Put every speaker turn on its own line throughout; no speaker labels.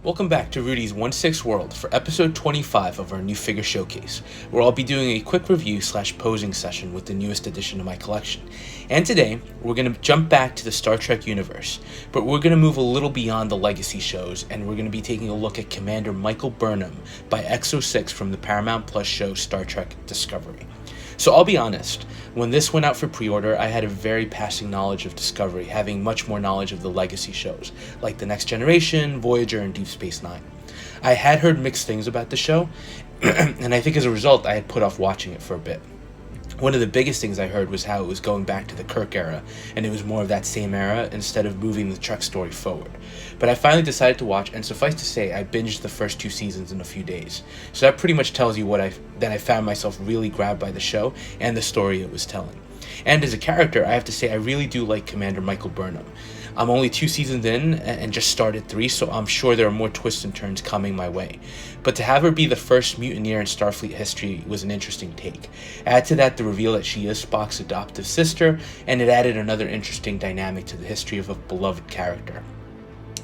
Welcome back to Rudy's 1/6 World for episode 25 of our new figure showcase, where I'll be doing a quick review / posing session with the newest addition to my collection. And today, we're going to jump back to the Star Trek universe, but we're going to move a little beyond the legacy shows, and we're going to be taking a look at Commander Michael Burnham by EXO-6 from the Paramount Plus show Star Trek Discovery. So I'll be honest, when this went out for pre-order, I had a very passing knowledge of Discovery, having much more knowledge of the legacy shows, like The Next Generation, Voyager, and Deep Space Nine. I had heard mixed things about the show, and I think as a result, I had put off watching it for a bit. One of the biggest things I heard was how it was going back to the Kirk era, and it was more of that same era instead of moving the Trek story forward. But I finally decided to watch, and suffice to say, I binged the first 2 seasons in a few days. So that pretty much tells you that I found myself really grabbed by the show and the story it was telling. And as a character, I have to say I really do like Commander Michael Burnham. I'm only 2 seasons in and just started 3, so I'm sure there are more twists and turns coming my way. But to have her be the first mutineer in Starfleet history was an interesting take. Add to that the reveal that she is Spock's adoptive sister, and it added another interesting dynamic to the history of a beloved character.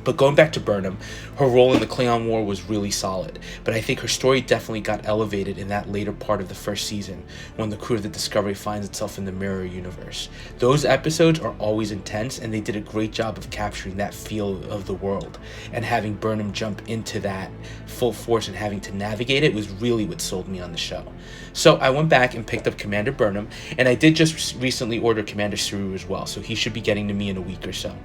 But going back to Burnham, her role in the Klingon War was really solid, but I think her story definitely got elevated in that later part of the first season, when the crew of the Discovery finds itself in the mirror universe. Those episodes are always intense, and they did a great job of capturing that feel of the world, and having Burnham jump into that full force and having to navigate it was really what sold me on the show. So I went back and picked up Commander Burnham, and I did just recently order Commander Saru as well, so he should be getting to me in a week or so.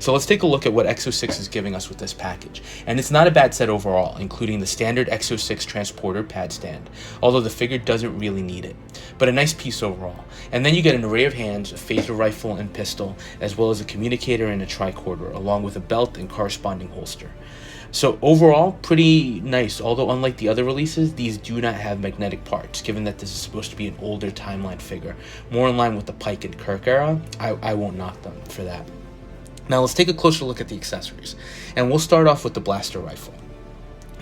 So let's take a look at what EXO-6 is giving us with this package. And it's not a bad set overall, including the standard EXO-6 transporter pad stand, although the figure doesn't really need it. But a nice piece overall. And then you get an array of hands, a phaser rifle and pistol, as well as a communicator and a tricorder, along with a belt and corresponding holster. So overall, pretty nice, although unlike the other releases, these do not have magnetic parts, given that this is supposed to be an older timeline figure, more in line with the Pike and Kirk era. I won't knock them for that. Now let's take a closer look at the accessories, and we'll start off with the blaster rifle.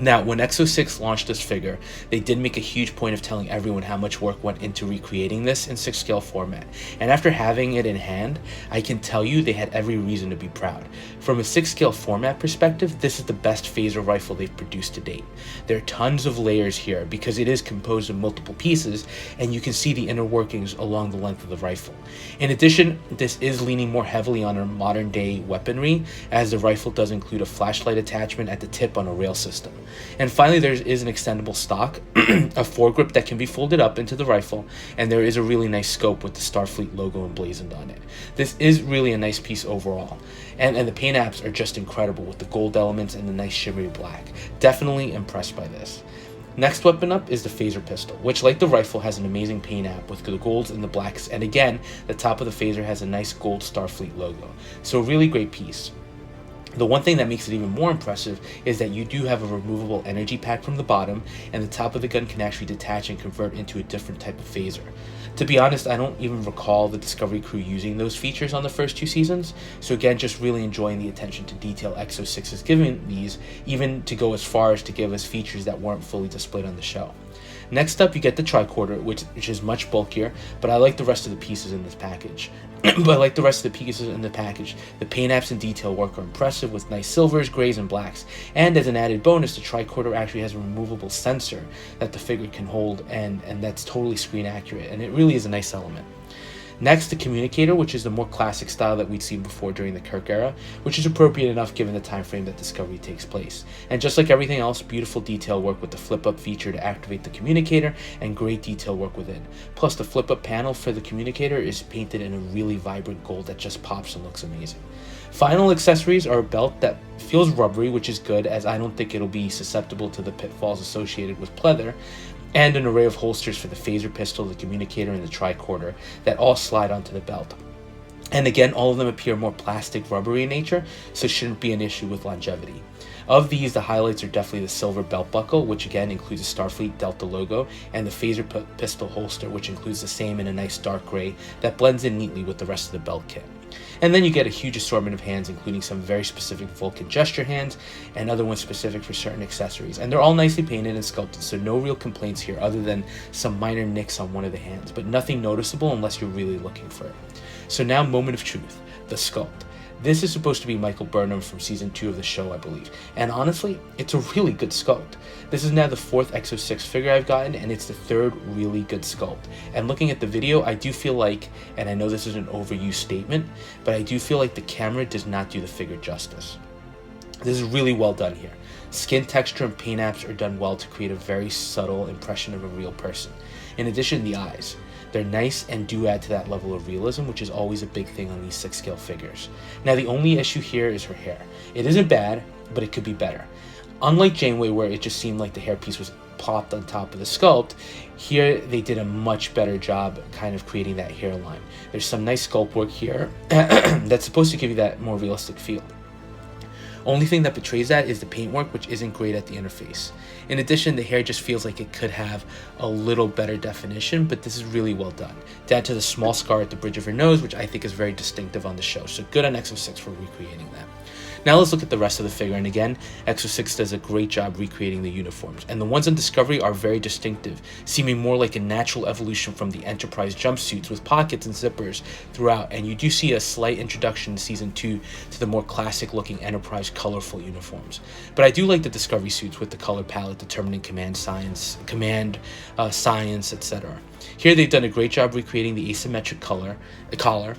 Now, when EXO-6 launched this figure, they did make a huge point of telling everyone how much work went into recreating this in 6 scale format, and after having it in hand, I can tell you they had every reason to be proud. From a 6 scale format perspective, this is the best phaser rifle they've produced to date. There are tons of layers here because it is composed of multiple pieces, and you can see the inner workings along the length of the rifle. In addition, this is leaning more heavily on our modern day weaponry, as the rifle does include a flashlight attachment at the tip on a rail system. And finally, there is an extendable stock, a foregrip that can be folded up into the rifle, and there is a really nice scope with the Starfleet logo emblazoned on it. This is really a nice piece overall, and the paint apps are just incredible with the gold elements and the nice shimmery black. Definitely impressed by this. Next weapon up is the phaser pistol, which like the rifle has an amazing paint app with the golds and the blacks, and again, the top of the phaser has a nice gold Starfleet logo. So a really great piece. The one thing that makes it even more impressive is that you do have a removable energy pack from the bottom, and the top of the gun can actually detach and convert into a different type of phaser. To be honest, I don't even recall the Discovery crew using those features on the first 2 seasons, so again, just really enjoying the attention to detail EXO-6 is giving these, even to go as far as to give us features that weren't fully displayed on the show. Next up, you get the tricorder, which is much bulkier, but I like the rest of the pieces in this package. The paint apps and detail work are impressive with nice silvers, grays, and blacks. And as an added bonus, the tricorder actually has a removable sensor that the figure can hold, and that's totally screen accurate, and it really is a nice element. Next, the communicator, which is the more classic style that we'd seen before during the Kirk era, which is appropriate enough given the time frame that Discovery takes place. And just like everything else, beautiful detail work with the flip-up feature to activate the communicator, and great detail work within. Plus, the flip-up panel for the communicator is painted in a really vibrant gold that just pops and looks amazing. Final accessories are a belt that feels rubbery, which is good, as I don't think it'll be susceptible to the pitfalls associated with pleather, and an array of holsters for the phaser pistol, the communicator, and the tricorder that all slide onto the belt. And again, all of them appear more plastic rubbery in nature, so shouldn't be an issue with longevity. Of these, the highlights are definitely the silver belt buckle, which again includes a Starfleet Delta logo, and the phaser pistol holster, which includes the same in a nice dark gray that blends in neatly with the rest of the belt kit. And then you get a huge assortment of hands, including some very specific Vulcan gesture hands and other ones specific for certain accessories. And they're all nicely painted and sculpted, so no real complaints here other than some minor nicks on one of the hands, but nothing noticeable unless you're really looking for it. So now, moment of truth, the sculpt. This is supposed to be Michael Burnham from season 2 of the show, I believe. And honestly, it's a really good sculpt. This is now the 4th EXO-6 figure I've gotten, and it's the 3rd really good sculpt. And looking at the video, I do feel like, and I know this is an overused statement, but I do feel like the camera does not do the figure justice. This is really well done here. Skin texture and paint apps are done well to create a very subtle impression of a real person. In addition, the eyes. They're nice and do add to that level of realism, which is always a big thing on these 6 scale figures. Now, the only issue here is her hair. It isn't bad, but it could be better. Unlike Janeway, where it just seemed like the hairpiece was popped on top of the sculpt, here they did a much better job kind of creating that hairline. There's some nice sculpt work here that's supposed to give you that more realistic feel. Only thing that betrays that is the paintwork, which isn't great at the interface. In addition, the hair just feels like it could have a little better definition, but this is really well done. Down to the small scar at the bridge of her nose, which I think is very distinctive on the show. So good on EXO-6 for recreating that. Now let's look at the rest of the figure, and again, EXO-6 does a great job recreating the uniforms, and the ones on Discovery are very distinctive, seeming more like a natural evolution from the Enterprise jumpsuits with pockets and zippers throughout, and you do see a slight introduction in Season 2 to the more classic-looking Enterprise colorful uniforms. But I do like the Discovery suits with the color palette determining command science, etc. Here they've done a great job recreating the asymmetric collar,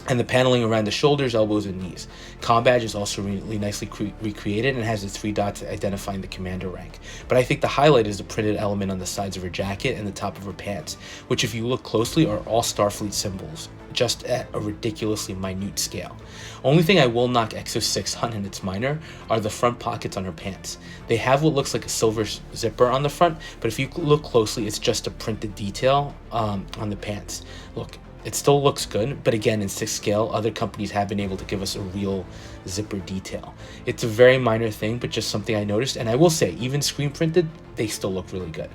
and the paneling around the shoulders, elbows, and knees. Comm badge is also really nicely recreated and has the 3 dots identifying the commander rank. But I think the highlight is the printed element on the sides of her jacket and the top of her pants, which if you look closely are all Starfleet symbols, just at a ridiculously minute scale. Only thing I will knock EXO-6 on, and it's minor, are the front pockets on her pants. They have what looks like a silver zipper on the front, but if you look closely, it's just a printed detail on the pants. Look, it still looks good, but again, in 6 scale, other companies have been able to give us a real zipper detail. It's a very minor thing, but just something I noticed, and I will say, even screen printed, they still look really good.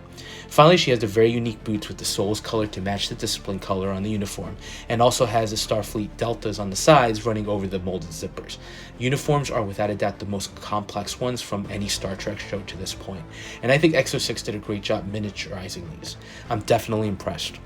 Finally, she has the very unique boots with the soles colored to match the discipline color on the uniform, and also has the Starfleet deltas on the sides running over the molded zippers. Uniforms are without a doubt the most complex ones from any Star Trek show to this point, and I think EXO-6 did a great job miniaturizing these. I'm definitely impressed.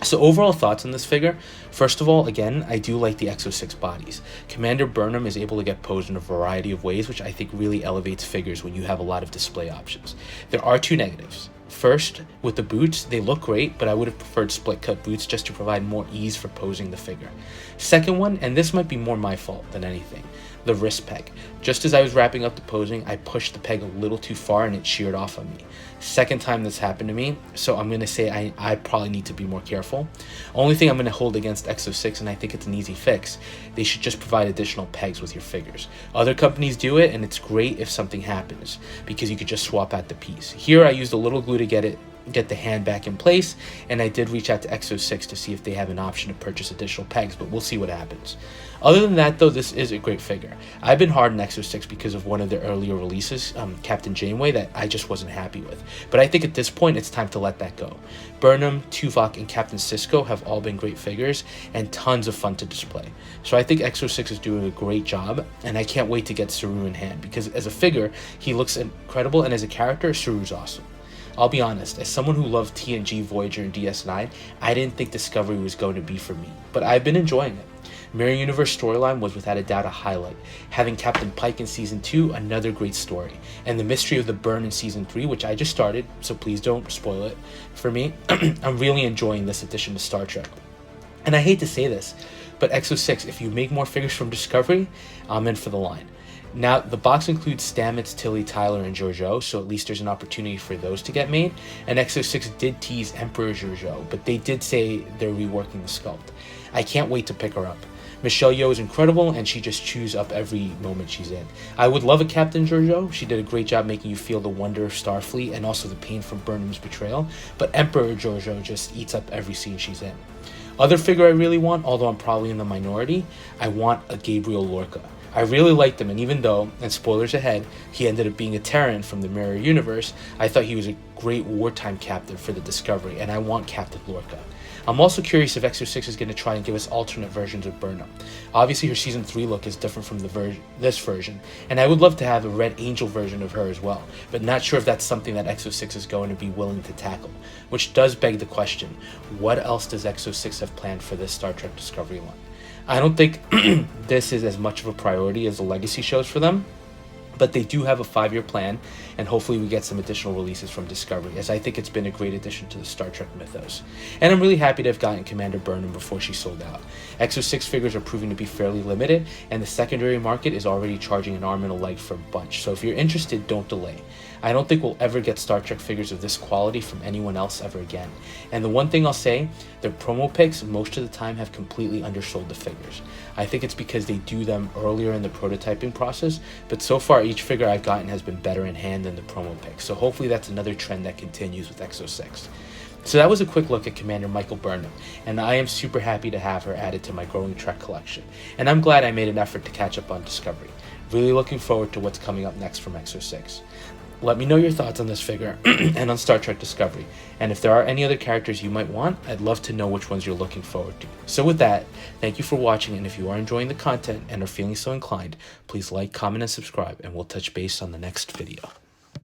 So overall thoughts on this figure, first of all, again, I do like the EXO-6 bodies. Commander Burnham is able to get posed in a variety of ways, which I think really elevates figures when you have a lot of display options. There are 2 negatives. First, with the boots, they look great, but I would have preferred split cut boots just to provide more ease for posing the figure. Second one, and this might be more my fault than anything, the wrist peg. Just as I was wrapping up the posing, I pushed the peg a little too far and it sheared off on me. Second time this happened to me, so I'm going to say I probably need to be more careful. Only thing I'm going to hold against EXO-6, and I think it's an easy fix, they should just provide additional pegs with your figures. Other companies do it, and it's great if something happens, because you could just swap out the piece. Here I used a little glue to get the hand back in place, and I did reach out to EXO-6 to see if they have an option to purchase additional pegs, but we'll see what happens. Other than that, though, this is a great figure. I've been hard on EXO-6 because of one of their earlier releases, Captain Janeway, that I just wasn't happy with. But I think at this point, it's time to let that go. Burnham, Tuvok, and Captain Sisko have all been great figures and tons of fun to display. So I think EXO-6 is doing a great job, and I can't wait to get Saru in hand, because as a figure, he looks incredible, and as a character, Saru's awesome. I'll be honest, as someone who loved TNG, Voyager, and DS9, I didn't think Discovery was going to be for me, but I've been enjoying it. Mirror Universe storyline was without a doubt a highlight. Having Captain Pike in Season 2, another great story. And the mystery of the burn in Season 3, which I just started, so please don't spoil it for me. I'm really enjoying this addition to Star Trek. And I hate to say this, but EXO-6, if you make more figures from Discovery, I'm in for the line. Now, the box includes Stamets, Tilly, Tyler, and Georgiou, so at least there's an opportunity for those to get made. And EXO-6 did tease Emperor Georgiou, but they did say they're reworking the sculpt. I can't wait to pick her up. Michelle Yeoh is incredible, and she just chews up every moment she's in. I would love a Captain Georgiou. She did a great job making you feel the wonder of Starfleet and also the pain from Burnham's betrayal, but Emperor Georgiou just eats up every scene she's in. Other figure I really want, although I'm probably in the minority, I want a Gabriel Lorca. I really liked him, and even though, and spoilers ahead, he ended up being a Terran from the Mirror Universe, I thought he was a great wartime captain for the Discovery, and I want Captain Lorca. I'm also curious if EXO-6 is going to try and give us alternate versions of Burnham. Obviously, her Season 3 look is different from this version, and I would love to have a Red Angel version of her as well, but not sure if that's something that EXO-6 is going to be willing to tackle. Which does beg the question, what else does EXO-6 have planned for this Star Trek Discovery line? I don't think this is as much of a priority as the legacy shows for them, but they do have a 5-year plan, and hopefully we get some additional releases from Discovery, as I think it's been a great addition to the Star Trek mythos. And I'm really happy to have gotten Commander Burnham before she sold out. EXO-6 figures are proving to be fairly limited, and the secondary market is already charging an arm and a leg for a bunch, so if you're interested, don't delay. I don't think we'll ever get Star Trek figures of this quality from anyone else ever again. And the one thing I'll say, their promo picks most of the time have completely undersold the figures. I think it's because they do them earlier in the prototyping process, but so far each figure I've gotten has been better in hand than the promo picks, so hopefully that's another trend that continues with EXO-6. So that was a quick look at Commander Michael Burnham, and I am super happy to have her added to my growing Trek collection, and I'm glad I made an effort to catch up on Discovery. Really looking forward to what's coming up next from EXO-6. Let me know your thoughts on this figure and on Star Trek Discovery, and if there are any other characters you might want, I'd love to know which ones you're looking forward to. So with that, thank you for watching, and if you are enjoying the content and are feeling so inclined, please like, comment, and subscribe, and we'll touch base on the next video.